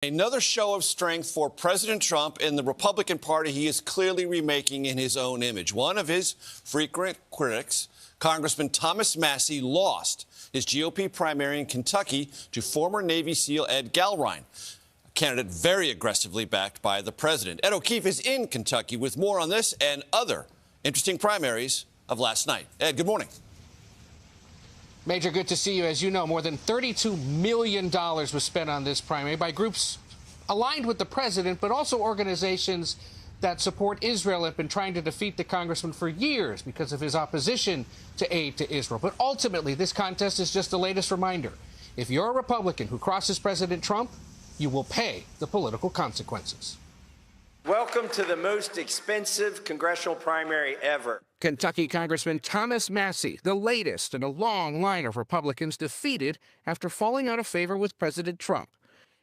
Another show of strength for President Trump and the Republican Party he is clearly remaking in his own image. One of his frequent critics, Congressman Thomas Massie, lost his GOP primary in Kentucky to former Navy SEAL Ed Gallrein, a candidate very aggressively backed by the president. Ed O'Keefe is in Kentucky with more on this and other interesting primaries of last night. Ed, good morning. Major, good to see you. As you know, more than $32 million was spent on this primary by groups aligned with the president, but also organizations that support Israel have been trying to defeat the congressman for years because of his opposition to aid to Israel. But ultimately, this contest is just the latest reminder. If you're a Republican who crosses President Trump, you will pay the political consequences. Welcome to the most expensive congressional primary ever. Kentucky Congressman Thomas Massie, the latest in a long line of Republicans defeated after falling out of favor with President Trump.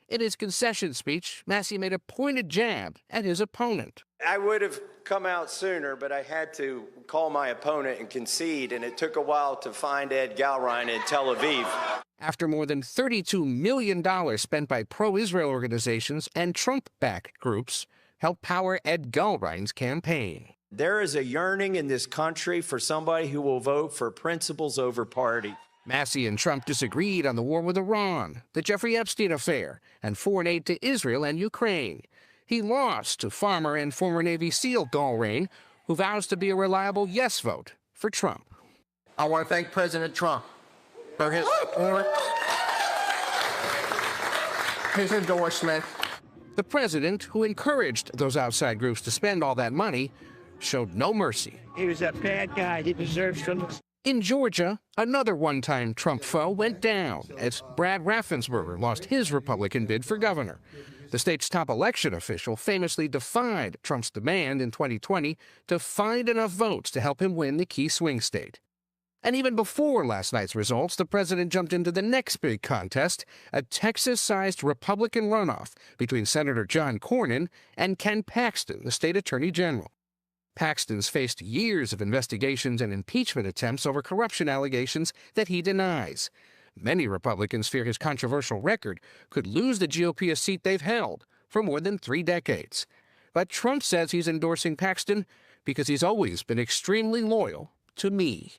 In his concession speech, Massie made a pointed jab at his opponent. I would have come out sooner, but I had to call my opponent and concede, and it took a while to find Ed Gallrein in Tel Aviv. After more than $32 million spent by pro-Israel organizations and Trump-backed groups helped power Ed Gallrein's campaign. There is a yearning in this country for somebody who will vote for principles over party. Massie and Trump disagreed on the war with Iran, the Jeffrey Epstein affair, and foreign aid to Israel and Ukraine. He lost to farmer and former Navy SEAL Gallrein, who vows to be a reliable yes vote for Trump. I want to thank President Trump for his endorsement. The president, who encouraged those outside groups to spend all that money, showed no mercy. He was a bad guy. He deserves to. In Georgia, another one-time Trump foe went down as Brad Raffensperger lost his Republican bid for governor. The state's top election official famously defied Trump's demand in 2020 to find enough votes to help him win the key swing state. And even before last night's results, the president jumped into the next big contest, a Texas-sized Republican runoff between Senator John Cornyn and Ken Paxton, the state attorney general. Paxton's faced years of investigations and impeachment attempts over corruption allegations that he denies. Many Republicans fear his controversial record could lose the GOP a seat they've held for more than 3 decades. But Trump says he's endorsing Paxton because he's always been extremely loyal to me.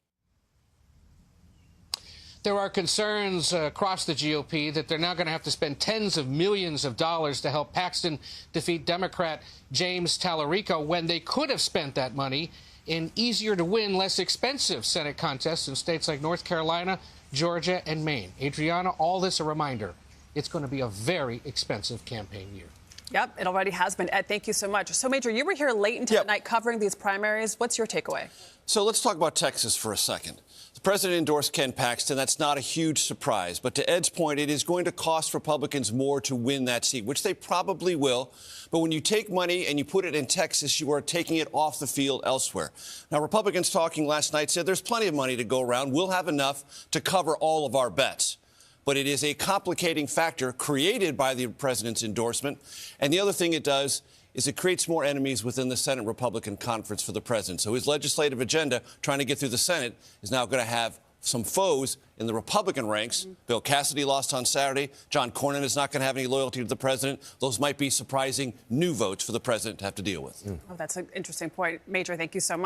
There are concerns across the GOP that they're now going to have to spend tens of millions of dollars to help Paxton defeat Democrat James Tallarico when they could have spent that money in easier-to-win, less expensive Senate contests in states like North Carolina, Georgia, and Maine. Adriana, all this a reminder. It's going to be a very expensive campaign year. Yep, it already has been. Ed, thank you so much. So, Major, you were here late into the night covering these primaries. What's your takeaway? So let's talk about Texas for a second. The president endorsed Ken Paxton. That's not a huge surprise. But to Ed's point, it is going to cost Republicans more to win that seat, which they probably will. But when you take money and you put it in Texas, you are taking it off the field elsewhere. Now, Republicans talking last night said there's plenty of money to go around. We'll have enough to cover all of our bets. But it is a complicating factor created by the president's endorsement. And the other thing it does is it creates more enemies within the Senate Republican conference for the president. So his legislative agenda, trying to get through the Senate, is now going to have some foes in the Republican ranks. Bill Cassidy lost on Saturday. John Cornyn is not going to have any loyalty to the president. Those might be surprising new votes for the president to have to deal with. Oh, that's an interesting point. Major, thank you so much.